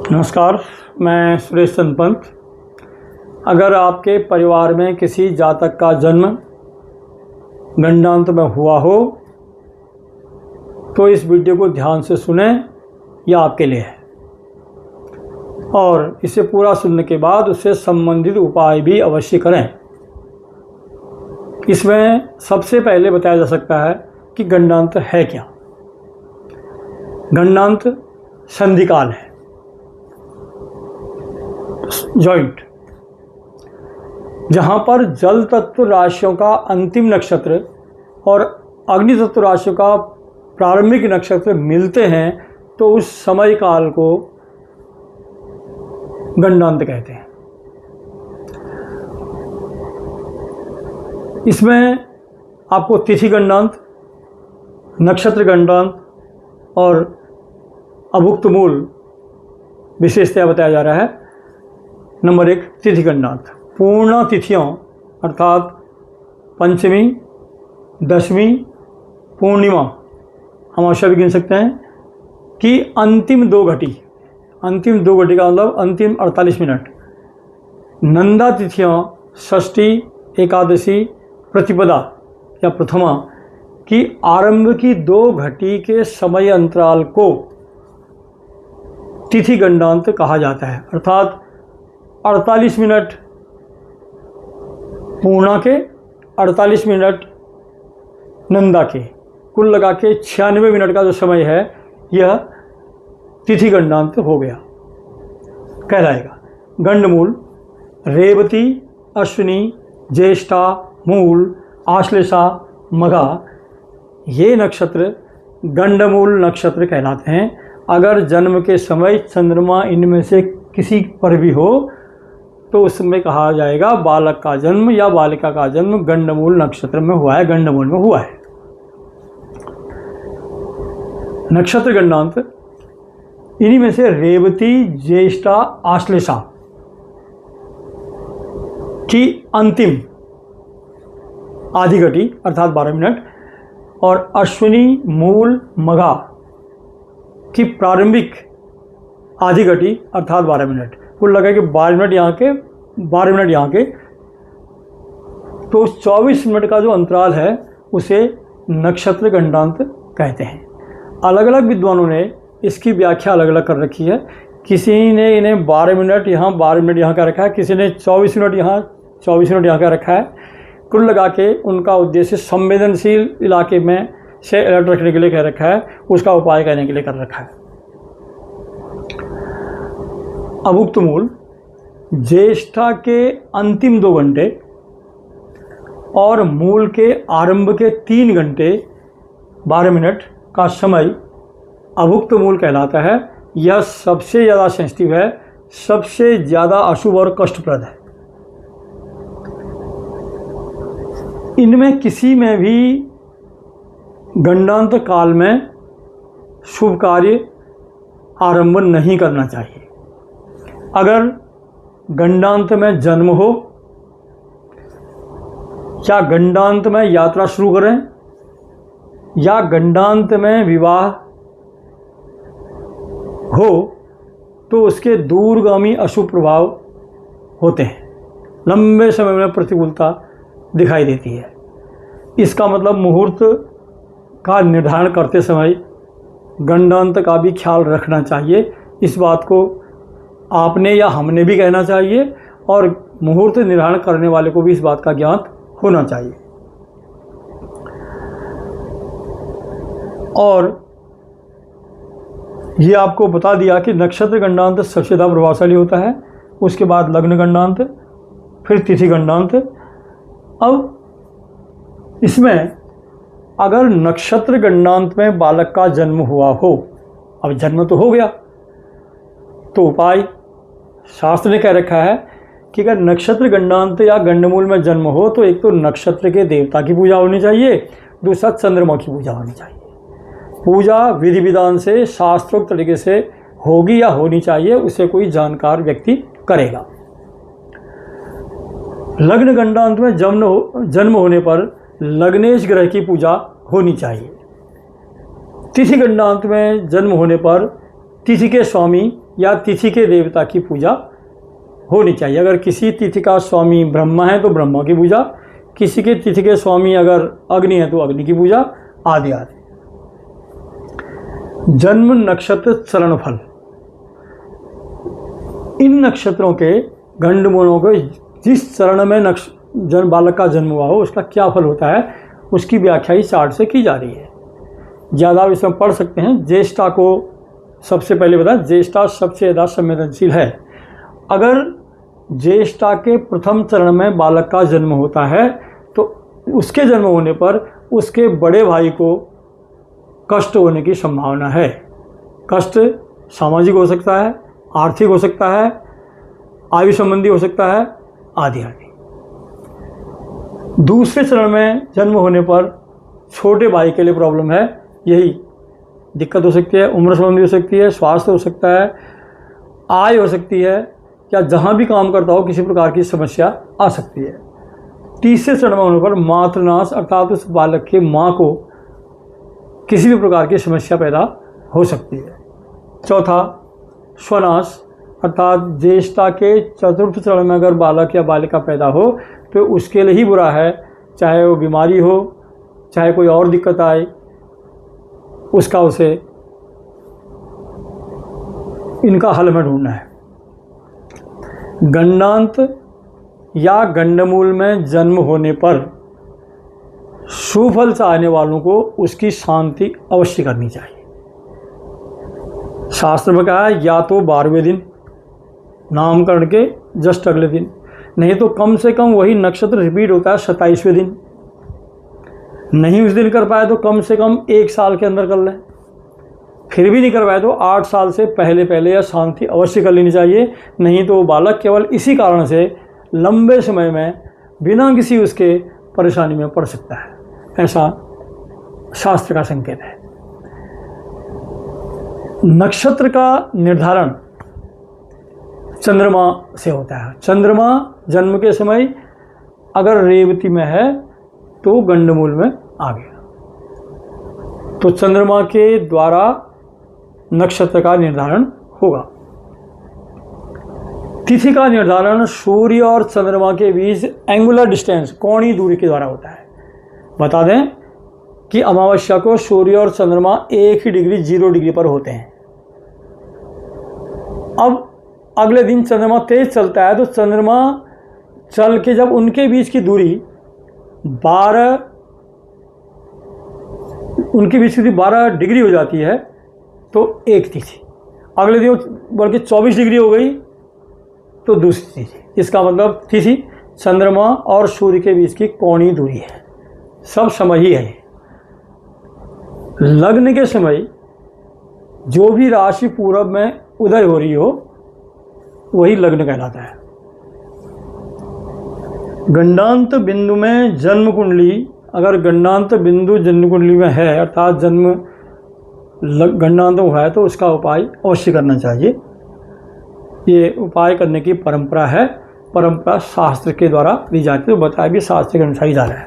नमस्कार, मैं सुरेश चंद्र पंत। अगर आपके परिवार में किसी जातक का जन्म गंडांत में हुआ हो तो इस वीडियो को ध्यान से सुनें, यह आपके लिए है। और इसे पूरा सुनने के बाद उससे संबंधित उपाय भी अवश्य करें। इसमें सबसे पहले बताया जा सकता है कि गंडांत है क्या। गंडांत संधिकाल है, जॉइंट, जहाँ पर जल तत्व राशियों का अंतिम नक्षत्र और अग्नि तत्व राशियों का प्रारंभिक नक्षत्र मिलते हैं तो उस समय काल को गंडांत कहते हैं। इसमें आपको तिथि गंडांत, नक्षत्र गंडांत और अभुक्त मूल विशेषतया बताया जा रहा है। नंबर 1, तिथि गंडांत। पूर्ण तिथियों अर्थात पंचमी, दशमी, पूर्णिमा, अमावस्या भी गिन सकते हैं कि अंतिम दो घटी का मतलब अंतिम 48 मिनट। नंदा तिथियों षष्ठी, एकादशी, प्रतिपदा या प्रथमा की आरंभ की 2 घटी के समय अंतराल को तिथि गंडांत कहा जाता है। अर्थात 48 मिनट पूर्णा के, 48 मिनट नंदा के, कुल लगा के 96 मिनट का जो समय है यह तिथि गंडांत हो गया, कहलाएगा। गंडमूल रेवती, अश्विनी, ज्येष्ठा, मूल, आश्लेषा, मघा, ये नक्षत्र गंडमूल नक्षत्र कहलाते हैं। अगर जन्म के समय चंद्रमा इनमें से किसी पर भी हो तो उसमें कहा जाएगा बालक का जन्म या बालिका का जन्म गंडमूल नक्षत्र में हुआ है, गंडमूल में हुआ है। नक्षत्र गंडांत इन्हीं में से रेवती, ज्येष्ठा, आश्लेषा की अंतिम आधी घटी अर्थात 12 मिनट और अश्विनी, मूल, मघा की प्रारंभिक आधी घटी अर्थात 12 मिनट, कुल लगा कि 12 मिनट यहाँ के, 12 मिनट यहाँ के, तो 24 मिनट का जो अंतराल है उसे नक्षत्र गंडांत कहते हैं। अलग अलग विद्वानों ने इसकी व्याख्या अलग अलग कर रखी है। किसी ने इन्हें 12 मिनट यहाँ, 12 मिनट यहाँ का रखा है, किसी ने 24 मिनट यहाँ, 24 मिनट यहाँ का रखा है। कुल लगा के उनका उद्देश्य संवेदनशील इलाके में से अलर्ट रखने के लिए कह रखा है, उसका उपाय करने के लिए कर रखा है। अभुक्त मूल ज्येष्ठा के अंतिम 2 घंटे और मूल के आरंभ के 3 घंटे 12 मिनट का समय अभुक्त मूल कहलाता है। यह सबसे ज़्यादा सेंसिटिव है, सबसे ज़्यादा अशुभ और कष्टप्रद है। इनमें किसी में भी गंडांत काल में शुभ कार्य आरंभ नहीं करना चाहिए। अगर गंडांत में जन्म हो या गंडांत में यात्रा शुरू करें या गंडांत में विवाह हो तो उसके दूरगामी अशुभ प्रभाव होते हैं, लंबे समय में प्रतिकूलता दिखाई देती है। इसका मतलब मुहूर्त का निर्धारण करते समय गंडांत का भी ख्याल रखना चाहिए। इस बात को आपने या हमने भी कहना चाहिए और मुहूर्त निर्धारण करने वाले को भी इस बात का ज्ञात होना चाहिए। और ये आपको बता दिया कि नक्षत्र गंडांत सबसे ज़्यादा प्रभावशाली होता है, उसके बाद लग्न गंडांत, फिर तिथि गंडांत। अब इसमें अगर नक्षत्र गंडांत में बालक का जन्म हुआ हो, अब जन्म तो हो गया, तो उपाय शास्त्र ने कह रखा है कि अगर नक्षत्र गंडांत या गंडमूल में जन्म हो तो एक तो नक्षत्र के देवता की पूजा होनी चाहिए, दूसरा चंद्रमा की पूजा होनी चाहिए। पूजा विधि विधान से शास्त्रोक्त तरीके से होगी या होनी चाहिए, उसे कोई जानकार व्यक्ति करेगा। लग्न गंडांत में जन्म होने पर लग्नेश ग्रह की पूजा होनी चाहिए। तिथि गंडांत में जन्म होने पर तिथि के स्वामी या तिथि के देवता की पूजा होनी चाहिए। अगर किसी तिथि का स्वामी ब्रह्मा है तो ब्रह्मा की पूजा, किसी के तिथि के स्वामी अगर अग्नि है तो अग्नि की पूजा, आदि आदि। जन्म नक्षत्र चरण फल, इन नक्षत्रों के गंडमूलों के जिस चरण में बालक का जन्म हुआ हो उसका क्या फल होता है, उसकी व्याख्या इस चार्ट से की जा रही है। ज़्यादा आप इसमें पढ़ सकते हैं। ज्येष्ठा को सबसे पहले बताएं, ज्येष्ठा सबसे ज़्यादा संवेदनशील है। अगर ज्येष्ठा के प्रथम चरण में बालक का जन्म होता है तो उसके जन्म होने पर उसके बड़े भाई को कष्ट होने की संभावना है। कष्ट सामाजिक हो सकता है, आर्थिक हो सकता है, आयु संबंधी हो सकता है, आदि आदि। दूसरे चरण में जन्म होने पर छोटे भाई के लिए प्रॉब्लम है, यही दिक्कत हो सकती है। उम्र संबंधी हो सकती है, स्वास्थ्य हो सकता है, आय हो सकती है, या जहाँ भी काम करता हो किसी प्रकार की समस्या आ सकती है। तीसरे चरण में होने पर मातृनाश अर्थात उस बालक के माँ को किसी भी प्रकार की समस्या पैदा हो सकती है। चौथा, स्वनाश अर्थात ज्येष्ठा के चतुर्थ चरण में अगर बालक या बालिका पैदा हो तो उसके लिए ही बुरा है, चाहे वो बीमारी हो, चाहे कोई और दिक्कत आए, उसका उसे इनका हल में ढूंढना है। गंडांत या गंडमूल में जन्म होने पर शुभ फल चाहने वालों को उसकी शांति अवश्य करनी चाहिए। शास्त्र में कहा है या तो 12वें दिन नामकरण के जस्ट अगले दिन, नहीं तो कम से कम वही नक्षत्र रिपीट होता है 27वें दिन। नहीं उस दिन कर पाए तो कम से कम 1 साल के अंदर कर लें। फिर भी नहीं कर पाए तो 8 साल से पहले पहले या शांति अवश्य कर लेनी चाहिए। नहीं तो बालक केवल इसी कारण से लंबे समय में बिना किसी उसके परेशानी में पड़ सकता है, ऐसा शास्त्र का संकेत है। नक्षत्र का निर्धारण चंद्रमा से होता है। चंद्रमा जन्म के समय अगर रेवती में है तो गंडमूल में आ गया, तो चंद्रमा के द्वारा नक्षत्र का निर्धारण होगा। तिथि का निर्धारण सूर्य और चंद्रमा के बीच एंगुलर डिस्टेंस, कोणीय दूरी के द्वारा होता है। बता दें कि अमावस्या को सूर्य और चंद्रमा 1 ही डिग्री 0 डिग्री पर होते हैं। अब अगले दिन चंद्रमा तेज चलता है तो चंद्रमा चल के जब उनके बीच की दूरी 12 डिग्री हो जाती है तो एक तिथि, अगले दिन बल्कि 24 डिग्री हो गई तो दूसरी तिथि। इसका मतलब तिथि चंद्रमा और सूर्य के बीच की कोणीय दूरी है, सब समय ही है। लग्न के समय जो भी राशि पूरब में उदय हो रही हो वही लग्न कहलाता है। गंडांत बिंदु में जन्म कुंडली, अगर गंडांत बिंदु जन्म कुंडली में है अर्थात जन्म गंडांत हुआ है तो उसका उपाय अवश्य करना चाहिए। ये उपाय करने की परंपरा है, परंपरा शास्त्र के द्वारा दी जाती है, तो बताया भी शास्त्र के अनुसार ही जा रहा है।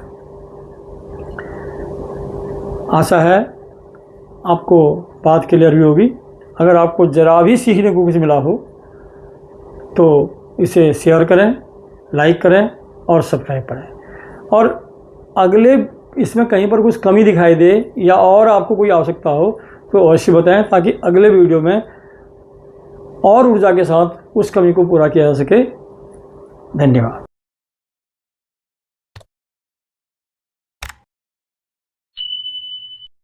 आशा है आपको बात क्लियर भी होगी। अगर आपको जरा भी सीखने को कुछ मिला हो तो इसे शेयर करें, लाइक करें और सब्सक्राइब करें। और अगले इसमें कहीं पर कुछ कमी दिखाई दे या और आपको कोई आवश्यकता हो तो अवश्य बताएं, ताकि अगले वीडियो में और ऊर्जा के साथ उस कमी को पूरा किया जा सके। धन्यवाद।